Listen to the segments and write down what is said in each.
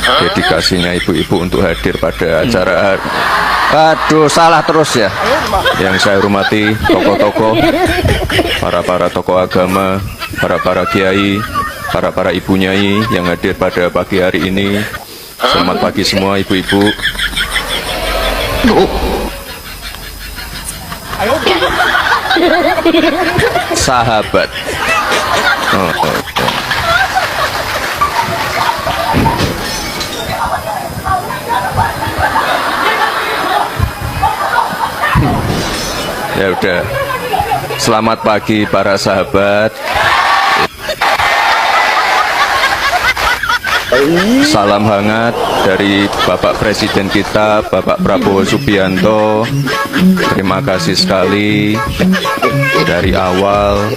dedikasinya ibu-ibu untuk hadir pada acara. Aduh, salah terus ya. Yang saya hormati tokoh-tokoh, para tokoh agama, para kiai, para ibu nyai yang hadir pada pagi hari ini. Selamat pagi semua ibu-ibu. Sahabat. Okay. Ya udah. Selamat pagi para sahabat. Salam hangat dari Bapak Presiden kita, Bapak Prabowo Subianto. Terima kasih sekali dari awal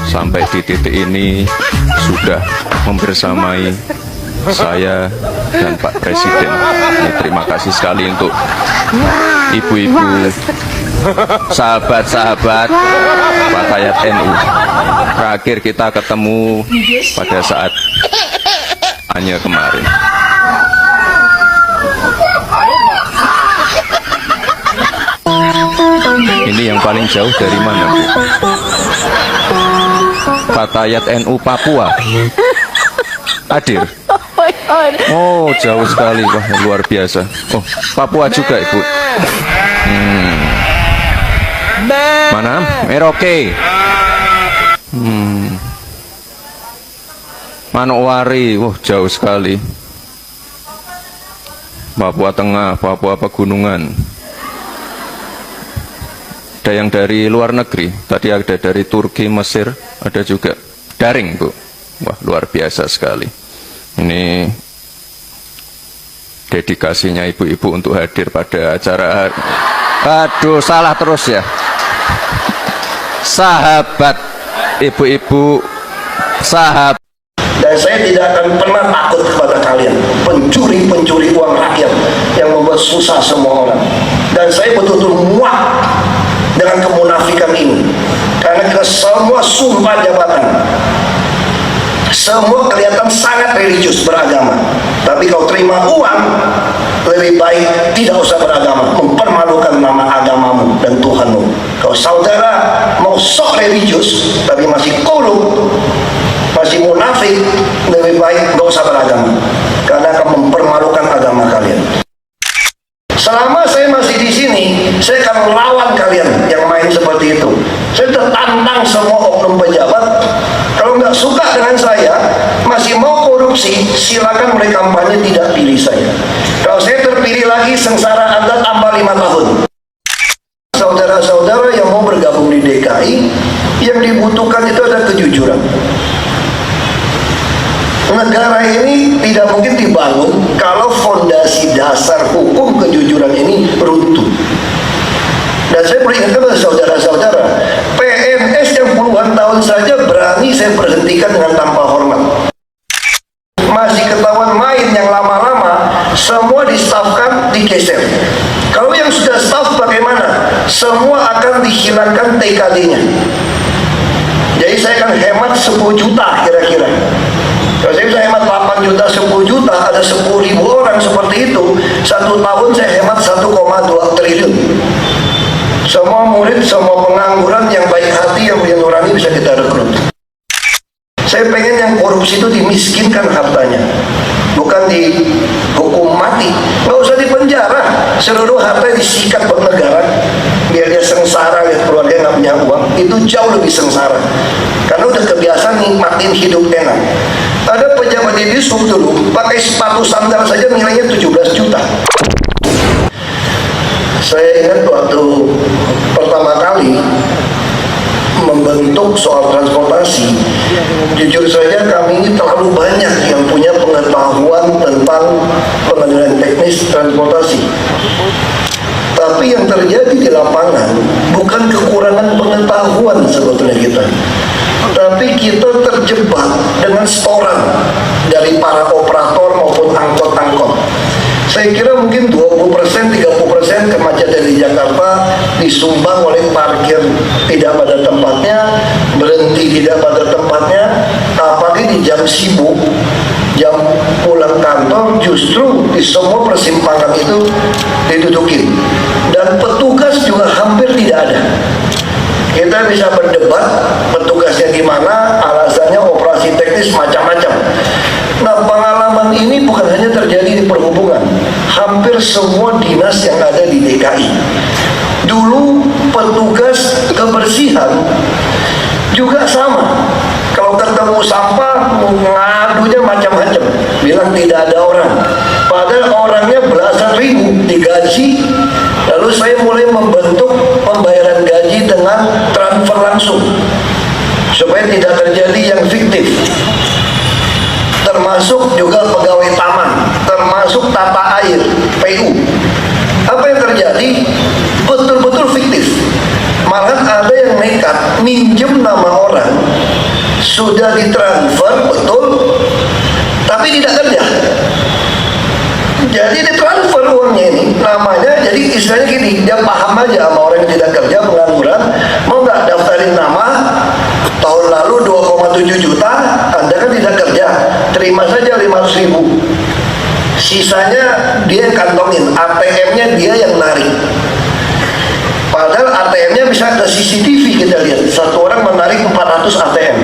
sampai di titik ini sudah membersamai saya dan Pak Presiden. Terima kasih sekali untuk ibu-ibu, sahabat-sahabat Fatayat NU. Terakhir kita ketemu pada saat hanya kemarin. Ini yang paling jauh dari mana, Bu? Fatayat NU Papua hadir. Oh, jauh sekali, wah luar biasa. Oh, Papua juga, Ibu. Mana? Merauke. Manokwari, wah jauh sekali. Papua Tengah, Papua Pegunungan. Ada yang dari luar negeri, tadi ada dari Turki, Mesir, ada juga daring, Bu. Wah luar biasa sekali. Ini dedikasinya ibu-ibu untuk hadir pada acara. Aduh, salah terus ya. Sahabat, ibu-ibu, sahabat. Dan saya tidak akan pernah takut kepada kalian, pencuri-pencuri uang rakyat yang membuat susah semua orang. Dan saya betul-betul muak dengan kemunafikan ini, karena kita semua sumpah jabatan, semua kelihatan sangat religius beragama. Tapi kalau terima uang, lebih baik tidak usah beragama, mempermalukan nama agamamu dan Tuhanmu. Kalau saudara mau sok religius tapi masih koluk, masih munafik, lebih baik nggak usah beragama, karena akan mempermalukan agama kalian. Selama saya masih di sini, saya akan melawan kalian yang main seperti itu. Saya tertantang semua oknum pejabat. Kalau nggak suka dengan saya, masih mau korupsi, silakan mulai kampanye tidak pilih saya. Kalau saya terpilih lagi, sengsara Anda tambah 5 tahun. Saudara-saudara yang mau bergabung di DKI, yang dibutuhkan itu adalah kejujuran. Negara ini tidak mungkin dibangun kalau fondasi dasar hukum kejujuran ini runtuh. Dan saya peringatkan kepada saudara-saudara, PNS yang puluhan tahun saja berani saya berhentikan dengan tanpa hormat. Masih ketahuan main yang lama-lama, semua di-staffkan, digeser. Kalau yang sudah staff bagaimana? Semua akan dihilangkan TKD-nya. Jadi saya akan hemat 10 juta kira-kira. Kalau saya bisa hemat 8 juta, 10 juta, ada 10.000 orang seperti itu, 1 tahun saya hemat 1,2 triliun. Semua murid, semua pengangguran yang baik hati, yang punya nurani bisa kita rekrut. Saya pengen yang korupsi itu dimiskinkan hartanya, bukan dihukum mati. Nggak usah dipenjara, seluruh harta disikat buat negara, biar dia sengsara, lihat keluarga nggak punya uang. Itu jauh lebih sengsara, karena udah kebiasaan nikmatin hidup enak. Ada pejabat di Dishub dulu pakai sepatu sandal saja nilainya 17 juta. Saya ingat waktu pertama kali membentuk soal transportasi, jujur saja kami ini terlalu banyak yang punya pengetahuan tentang pengendalian teknis transportasi. Tapi yang terjadi di lapangan bukan kekurangan pengetahuan sebetulnya kita, tapi kita terjebak dengan setoran dari para operator maupun angkot-angkot. Saya kira mungkin 20%, 30% kemacetan di Jakarta disumbang oleh parkir tidak pada tempatnya, berhenti tidak pada tempatnya, apalagi di jam sibuk, Jam pulang kantor justru di semua persimpangan itu didudukin, dan petugas juga hampir tidak ada. Kita bisa berdebat petugasnya gimana, alasannya operasi teknis macam-macam. Nah, pengalaman ini bukan hanya terjadi di perhubungan, hampir semua dinas yang ada di DKI. Dulu petugas kebersihan juga sama. Kalau ketemu sampah, ngadunya macam-macam, bilang tidak ada orang. Padahal orangnya belasan ribu digaji. Lalu saya mulai membentuk pembayaran gaji dengan transfer langsung, supaya tidak terjadi yang fiktif. Termasuk juga pegawai taman, termasuk tata air, PU. Apa yang terjadi? Betul-betul fiktif. Malah ada yang nekat minjem nama orang, sudah ditransfer betul, tapi tidak kerja. Jadi ditransfer uangnya ini, namanya, jadi istilahnya gini, dia paham aja sama orang yang tidak kerja, pengangguran, mau nggak daftarin nama, tahun lalu 2,7 juta, Anda kan tidak kerja, terima saja 500 ribu. Sisanya dia yang kantongin, ATM-nya dia yang narik. Padahal ATM-nya bisa ada CCTV, kita lihat, satu orang menarik 400 ATM.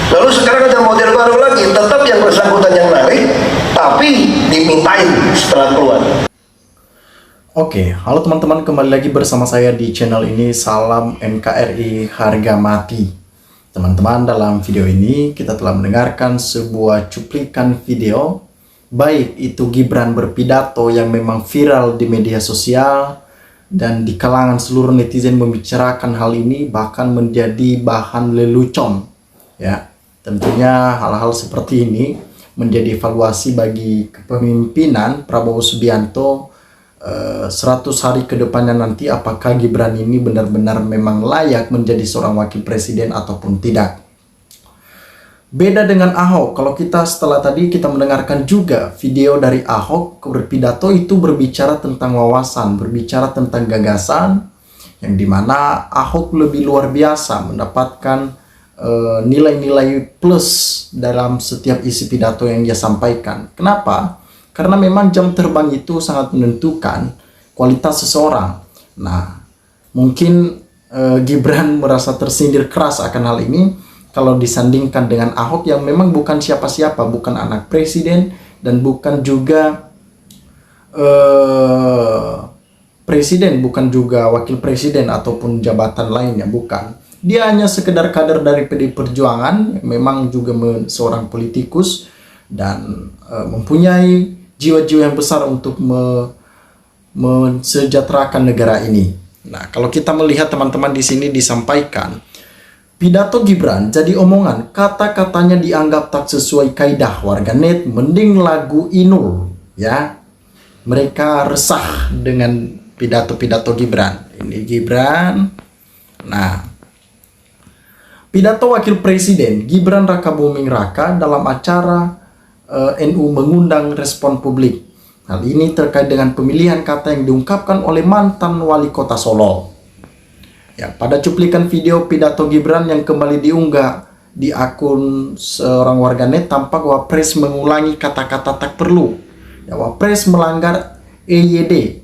Lalu sekarang ada model baru lagi, tetap yang bersangkutan yang narik, tapi dimintain setelah keluar. Oke, halo teman-teman, kembali lagi bersama saya di channel ini. Salam NKRI harga mati. Teman-teman, dalam video ini kita telah mendengarkan sebuah cuplikan video, baik itu Gibran berpidato yang memang viral di media sosial, dan di kalangan seluruh netizen membicarakan hal ini, bahkan menjadi bahan lelucon. Ya, tentunya hal-hal seperti ini menjadi evaluasi bagi kepemimpinan Prabowo Subianto 100 hari ke depannya nanti, apakah Gibran ini benar-benar memang layak menjadi seorang wakil presiden ataupun tidak. Beda dengan Ahok, kalau kita setelah tadi kita mendengarkan juga video dari Ahok berpidato, itu berbicara tentang wawasan, berbicara tentang gagasan, yang dimana Ahok lebih luar biasa mendapatkan nilai-nilai plus dalam setiap isi pidato yang dia sampaikan. Kenapa? Karena memang jam terbang itu sangat menentukan kualitas seseorang. Nah, mungkin Gibran merasa tersindir keras akan hal ini kalau disandingkan dengan Ahok yang memang bukan siapa-siapa, bukan anak presiden dan bukan juga presiden, bukan juga wakil presiden ataupun jabatan lainnya, bukan. Dia hanya sekedar kader dari PD Perjuangan, memang juga seorang politikus dan mempunyai jiwa-jiwa yang besar untuk mensejahterakan negara ini. Nah, kalau kita melihat teman-teman di sini disampaikan, pidato Gibran jadi omongan, kata-katanya dianggap tak sesuai kaidah warganet, mending lagu Inul, ya. Mereka resah dengan pidato-pidato Gibran. Ini Gibran. Nah, pidato wakil presiden Gibran Rakabuming Raka dalam acara NU mengundang respon publik. Hal ini terkait dengan pemilihan kata yang diungkapkan oleh mantan wali kota Solo. Ya, pada cuplikan video pidato Gibran yang kembali diunggah di akun seorang warganet, tampak Wapres mengulangi kata-kata tak perlu. Ya, Wapres melanggar EYD.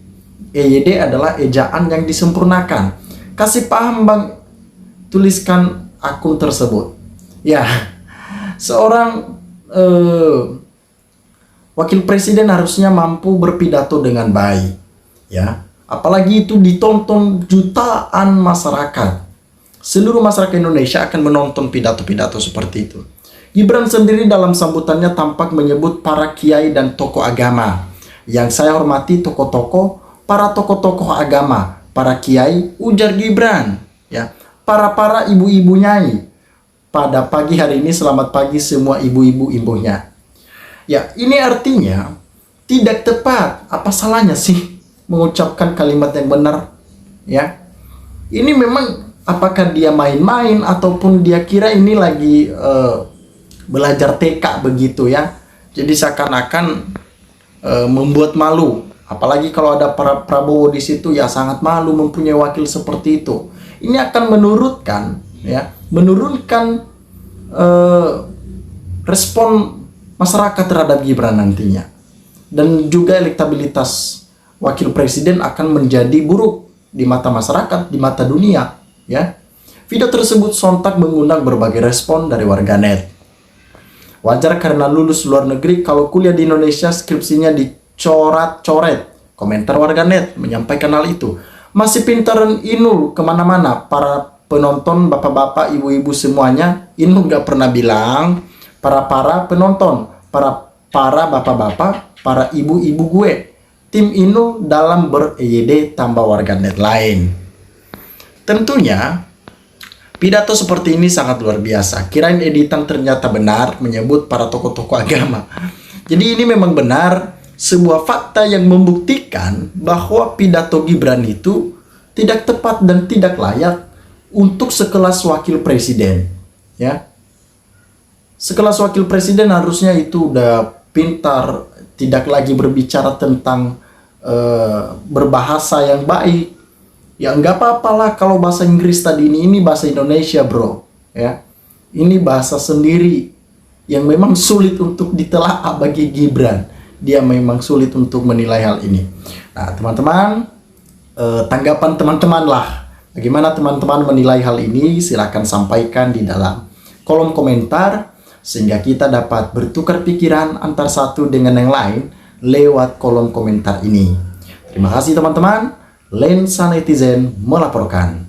EYD adalah ejaan yang disempurnakan. Kasih paham Bang, tuliskan akun tersebut. Ya, seorang wakil presiden harusnya mampu berpidato dengan baik. Ya. Apalagi itu ditonton jutaan masyarakat. Seluruh masyarakat Indonesia akan menonton pidato-pidato seperti itu. Gibran sendiri dalam sambutannya tampak menyebut para kiai dan tokoh agama. Yang saya hormati tokoh-tokoh, para tokoh-tokoh agama, para kiai, ujar Gibran. Ya, para ibu-ibu nyai. Pada pagi hari ini, selamat pagi semua ibu-ibu imbuhnya. Ya, ini artinya tidak tepat. Apa salahnya sih mengucapkan kalimat yang benar, ya? Ini memang apakah dia main-main ataupun dia kira ini lagi belajar TK begitu, ya? Jadi seakan-akan membuat malu. Apalagi kalau ada Prabowo di situ, ya sangat malu mempunyai wakil seperti itu. Ini akan menurunkan respon masyarakat terhadap Gibran nantinya. Dan juga elektabilitas wakil presiden akan menjadi buruk di mata masyarakat, di mata dunia, ya. Video tersebut sontak mengundang berbagai respon dari warganet. Wajar karena lulus luar negeri, kalau kuliah di Indonesia skripsinya dicoret-coret. Komentar warganet menyampaikan hal itu. Masih pintaran Inul kemana-mana. Para penonton, bapak-bapak, ibu-ibu semuanya, Inul gak pernah bilang para penonton, para bapak-bapak, para ibu-ibu gue. Tim Inul dalam ber-EYD tambah warganet lain. Tentunya pidato seperti ini sangat luar biasa. Kirain editan ternyata benar menyebut para tokoh-tokoh agama. Jadi ini memang benar sebuah fakta yang membuktikan bahwa pidato Gibran itu tidak tepat dan tidak layak untuk sekelas wakil presiden, ya. Sekelas wakil presiden harusnya itu udah pintar, tidak lagi berbicara tentang berbahasa yang baik. Ya nggak apa-apalah kalau bahasa Inggris tadi ini bahasa Indonesia, bro, ya. Ini bahasa sendiri yang memang sulit untuk ditelaah bagi Gibran. Dia memang sulit untuk menilai hal ini. Nah, teman-teman, tanggapan teman-teman lah. Bagaimana teman-teman menilai hal ini? Silakan sampaikan di dalam kolom komentar sehingga kita dapat bertukar pikiran antar satu dengan yang lain lewat kolom komentar ini. Terima kasih teman-teman. Lensa Netizen melaporkan.